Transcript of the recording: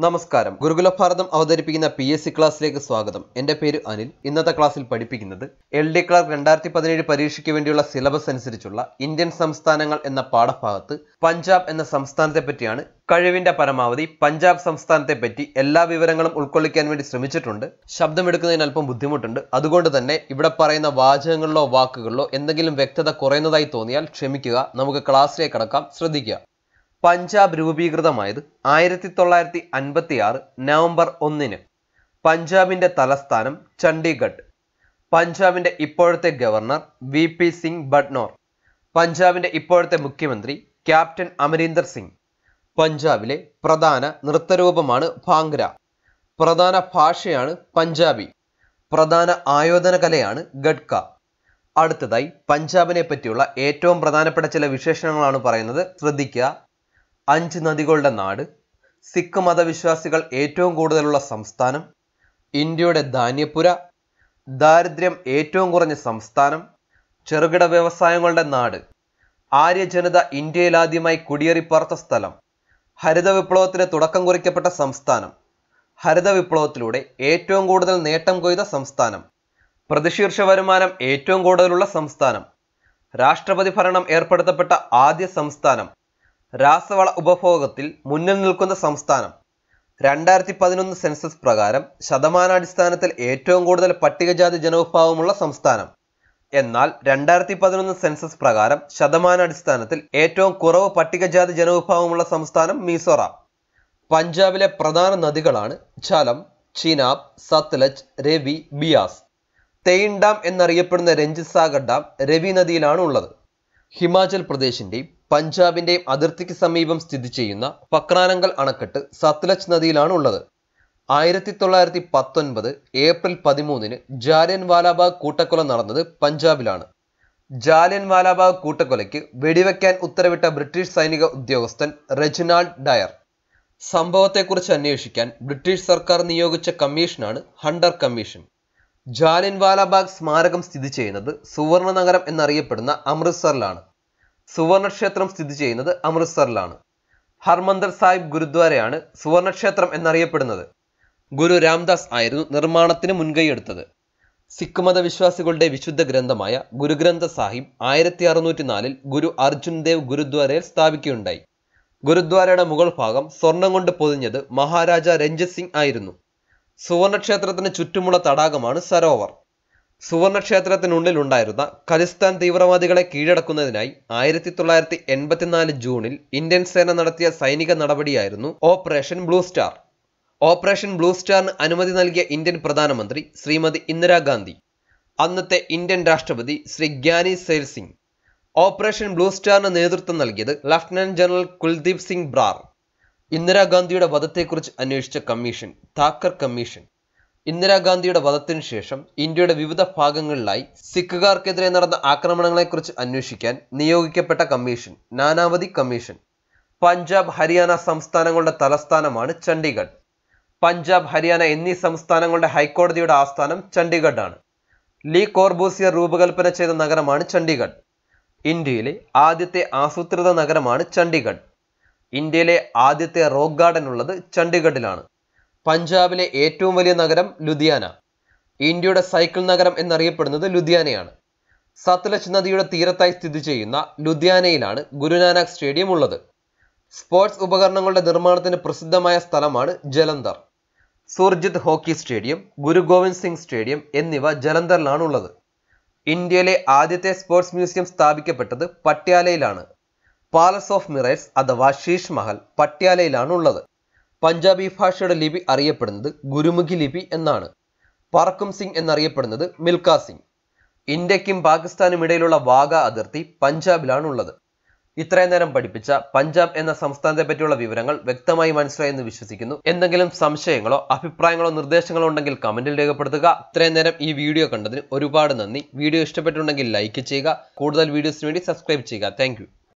നമസ്കാരം. ഗുരുകുല ഭാരതം അവതരിപ്പിക്കുന്ന PSC ക്ലാസ്സിലേക്ക് സ്വാഗതം. എൻ്റെ പേര് അനിൽ. ഇന്നത്തെ ക്ലാസ്സിൽ പഠിപ്പിക്കുന്നത് LD ക്ലർക്ക് 2017 പരീക്ഷയ്ക്ക് വേണ്ടിയുള്ള സിലബസ് അനുസരിച്ചുള്ള ഇന്ത്യൻ സംസ്ഥാനങ്ങൾ എന്ന പാഠഭാഗത്ത് പഞ്ചാബ് എന്ന സംസ്ഥാനത്തെ പറ്റിയാണ്. കഴിവിന്റെ പരമാവധി പഞ്ചാബ് സംസ്ഥാനത്തെ പറ്റി എല്ലാ വിവരങ്ങളും ഉൾക്കൊള്ളിക്കാൻ വേണ്ടി ശ്രമിച്ചിട്ടുണ്ട്. ശബ്ദമെടുക്കുന്നതിന് അല്പം ബുദ്ധിമുട്ടുണ്ട്. അതുകൊണ്ട് തന്നെ ഇവിടെ പറയുന്ന വാചകങ്ങളിലോ വാക്കുകളിലോ എന്തെങ്കിലും വ്യക്തത കുറയുന്നതായി തോന്നിയാൽ ക്ഷമിക്കുക. നമുക്ക് ക്ലാസ്സിലേക്ക് കടക്കാം. ശ്രദ്ധിക്കുക. പഞ്ചാബ് രൂപീകൃതമായത് 1956 നവംബർ 1-ന്. പഞ്ചാബിന്റെ തലസ്ഥാനം ചണ്ഡീഗഡ്. പഞ്ചാബിന്റെ ഇപ്പോഴത്തെ ഗവർണർ VP സിംഗ് ബഡ്നോർ. പഞ്ചാബിന്റെ ഇപ്പോഴത്തെ മുഖ്യമന്ത്രി ക്യാപ്റ്റൻ അമരീന്ദർ സിംഗ്. പഞ്ചാബിലെ പ്രധാന നൃത്തരൂപമാണ് ഭാംഗ്ര. പ്രധാന ഭാഷയാണ് പഞ്ചാബി. പ്രധാന ആയോധന കലയാണ് ഗഡ്ക. അടുത്തതായി പഞ്ചാബിനെ പറ്റിയുള്ള ഏറ്റവും പ്രധാനപ്പെട്ട ചില വിശേഷണങ്ങളാണ് പറയുന്നത്. ശ്രദ്ധിക്കുക. 5 നദികളുടെ നാട്, സിഖ് മതവിശ്വാസികൾ ഏറ്റവും കൂടുതലുള്ള സംസ്ഥാനം, ഇന്ത്യയുടെ ധാന്യപ്പുര, ദാരിദ്ര്യം ഏറ്റവും കുറഞ്ഞ സംസ്ഥാനം, ചെറുകിട വ്യവസായങ്ങളുടെ നാട്, ആര്യ ജനത ഇന്ത്യയിൽ ആദ്യമായി കുടിയേറിപ്പാർത്ത സ്ഥലം, ഹരിത വിപ്ലവത്തിന് തുടക്കം കുറിക്കപ്പെട്ട സംസ്ഥാനം, ഹരിത വിപ്ലവത്തിലൂടെ ഏറ്റവും കൂടുതൽ നേട്ടം കൊയ്ത സംസ്ഥാനം, പ്രതിശീർഷ വരുമാനം ഏറ്റവും കൂടുതലുള്ള സംസ്ഥാനം, രാഷ്ട്രപതി ഭരണം ഏർപ്പെടുത്തപ്പെട്ട ആദ്യ സംസ്ഥാനം, രാസവള ഉപഭോഗത്തിൽ മുന്നിൽ നിൽക്കുന്ന സംസ്ഥാനം, 2011 സെൻസസ് പ്രകാരം ശതമാനാടിസ്ഥാനത്തിൽ ഏറ്റവും കൂടുതൽ പട്ടികജാതി ജനവിഭാഗമുള്ള സംസ്ഥാനം. എന്നാൽ 2011 സെൻസസ് പ്രകാരം ശതമാനാടിസ്ഥാനത്തിൽ ഏറ്റവും കുറവ് പട്ടികജാതി ജനവിഭാഗമുള്ള സംസ്ഥാനം മിസോറാം. പഞ്ചാബിലെ പ്രധാന നദികളാണ് ഝലം, ചിനാബ്, സത്ലജ്, രവി, ബിയാസ്. തെയിൻ ഡാം എന്നറിയപ്പെടുന്ന രഞ്ജിത് സാഗർ ഡാം രവി നദിയിലാണ് ഉള്ളത്. ഹിമാചൽ പ്രദേശിന്റെയും പഞ്ചാബിന്റെയും അതിർത്തിക്ക് സമീപം സ്ഥിതി ചെയ്യുന്ന പക്രാനങ്കൽ അണക്കെട്ട് സത്ലജ് നദിയിലാണ് ഉള്ളത്. 1919 ഏപ്രിൽ 13-ന് ജാലിയൻ വാലാബാഗ് കൂട്ടക്കൊല നടന്നത് പഞ്ചാബിലാണ്. ജാലിയൻ വാലാബാഗ് കൂട്ടക്കൊലയ്ക്ക് വെടിവെക്കാൻ ഉത്തരവിട്ട ബ്രിട്ടീഷ് സൈനിക ഉദ്യോഗസ്ഥൻ റെജിനാൾഡ് ഡയർ. സംഭവത്തെക്കുറിച്ച് അന്വേഷിക്കാൻ ബ്രിട്ടീഷ് സർക്കാർ നിയോഗിച്ച കമ്മീഷനാണ് ഹണ്ടർ കമ്മീഷൻ. ജാലിയൻ വാലാബാഗ് സ്മാരകം സ്ഥിതി ചെയ്യുന്നത് സുവർണ നഗരം എന്നറിയപ്പെടുന്ന അമൃത്സറിലാണ്. സുവർണക്ഷേത്രം സ്ഥിതി ചെയ്യുന്നത് അമൃത്സറിലാണ്. ഹർമന്ദർ സാഹിബ് ഗുരുദ്വാരയാണ് സുവർണക്ഷേത്രം എന്നറിയപ്പെടുന്നത്. ഗുരു രാംദാസ് ആയിരുന്നു നിർമ്മാണത്തിന് മുൻകൈയെടുത്തത്. സിഖ് മതവിശ്വാസികളുടെ വിശുദ്ധ ഗ്രന്ഥമായ ഗുരുഗ്രന്ഥ സാഹിബ് 1604-ൽ ഗുരു അർജുൻ ദേവ് ഗുരുദ്വാരയിൽ സ്ഥാപിക്കുകയുണ്ടായി. ഗുരുദ്വാരയുടെ മുകൾ ഭാഗം സ്വർണം കൊണ്ട് പൊതിഞ്ഞത് മഹാരാജ രഞ്ജിത് സിംഗ് ആയിരുന്നു. സുവർണക്ഷേത്രത്തിന് ചുറ്റുമുള്ള തടാകമാണ് സരോവർ. സുവർണക്ഷേത്രത്തിനുള്ളിൽ ഉണ്ടായിരുന്ന ഖലിസ്ഥാൻ തീവ്രവാദികളെ കീഴടക്കുന്നതിനായി 1984 ജൂണിൽ ഇന്ത്യൻ സേന നടത്തിയ സൈനിക നടപടിയായിരുന്നു operation blue star. Operation blue സ്റ്റാറിന് അനുമതി നൽകിയ ഇന്ത്യൻ പ്രധാനമന്ത്രി ശ്രീമതി ഇന്ദിരാഗാന്ധി. അന്നത്തെ ഇന്ത്യൻ രാഷ്ട്രപതി Shri Giani sale Singh. Operation blue സ്റ്റാറിന് നേതൃത്വം നൽകിയത് ലഫ്റ്റനന്റ് ജനറൽ കുൽദീപ് സിംഗ് ബ്രാർ. ഇന്ദിരാഗാന്ധിയുടെ വധത്തെക്കുറിച്ച് അന്വേഷിച്ച കമ്മീഷൻ താക്കർ കമ്മീഷൻ. ഇന്ദിരാഗാന്ധിയുടെ വധത്തിനു ശേഷം ഇന്ത്യയുടെ വിവിധ ഭാഗങ്ങളിലായി സിഖുകാർക്കെതിരെ നടന്ന ആക്രമണങ്ങളെക്കുറിച്ച് അന്വേഷിക്കാൻ നിയോഗിക്കപ്പെട്ട കമ്മീഷൻ നാനാവതി കമ്മീഷൻ. പഞ്ചാബ്, ഹരിയാന സംസ്ഥാനങ്ങളുടെ തലസ്ഥാനമാണ് ചണ്ഡീഗഡ്. പഞ്ചാബ്, ഹരിയാന എന്നീ സംസ്ഥാനങ്ങളുടെ ഹൈക്കോടതിയുടെ ആസ്ഥാനം ചണ്ഡീഗഡ് ആണ്. ലീ കോർബൂസിയർ രൂപകൽപ്പന ചെയ്ത നഗരമാണ് ചണ്ഡീഗഡ്. ഇന്ത്യയിലെ ആദ്യത്തെ ആസൂത്രിത നഗരമാണ് ചണ്ഡീഗഡ്. ഇന്ത്യയിലെ ആദ്യത്തെ റോക്ക് ഗാർഡൻ ഉള്ളത് ചണ്ഡീഗഡിലാണ്. പഞ്ചാബിലെ ഏറ്റവും വലിയ നഗരം ലുധിയാന. ഇന്ത്യയുടെ സൈക്കിൾ നഗരം എന്നറിയപ്പെടുന്നത് ലുധിയാനയാണ്. സത്ലജ് നദിയുടെ തീരത്തായി സ്ഥിതി ചെയ്യുന്ന ലുധിയാനയിലാണ് ഗുരുനാനാക്ക് സ്റ്റേഡിയം ഉള്ളത്. സ്പോർട്സ് ഉപകരണങ്ങളുടെ നിർമ്മാണത്തിന് പ്രസിദ്ധമായ സ്ഥലമാണ് ജലന്ധർ. സുർജിത് ഹോക്കി സ്റ്റേഡിയം, ഗുരു ഗോവിന്ദ് സിംഗ് സ്റ്റേഡിയം എന്നിവ ജലന്ധറിലാണ് ഉള്ളത്. ഇന്ത്യയിലെ ആദ്യത്തെ sports museum സ്ഥാപിക്കപ്പെട്ടത് പട്യാലയിലാണ്. Palace of mirrors അഥവാ ശീഷ് മഹൽ പട്യാലയിലാണ് ഉള്ളത്. പഞ്ചാബി ഭാഷയുടെ ലിപി അറിയപ്പെടുന്നത് ഗുരുമുഖി ലിപി എന്നാണ്. പറക്കും സിംഗ് എന്നറിയപ്പെടുന്നത് മിൽഖ സിംഗ്. ഇന്ത്യക്കും പാകിസ്ഥാനും ഇടയിലുള്ള വാഗ അതിർത്തി പഞ്ചാബിലാണ് ഉള്ളത്. ഇത്രയും നേരം പഠിപ്പിച്ച പഞ്ചാബ് എന്ന സംസ്ഥാനത്തെ പറ്റിയുള്ള വിവരങ്ങൾ വ്യക്തമായി മനസ്സിലായെന്ന് വിശ്വസിക്കുന്നു. എന്തെങ്കിലും സംശയങ്ങളോ അഭിപ്രായങ്ങളോ നിർദ്ദേശങ്ങളോ ഉണ്ടെങ്കിൽ കമന്റിൽ രേഖപ്പെടുത്തുക. ഇത്രയും നേരം ഈ വീഡിയോ കണ്ടതിന് ഒരുപാട് നന്ദി. വീഡിയോ ഇഷ്ടപ്പെട്ടിട്ടുണ്ടെങ്കിൽ ലൈക്ക് ചെയ്യുക. കൂടുതൽ വീഡിയോസിന് വേണ്ടി സബ്സ്ക്രൈബ് ചെയ്യുക. താങ്ക്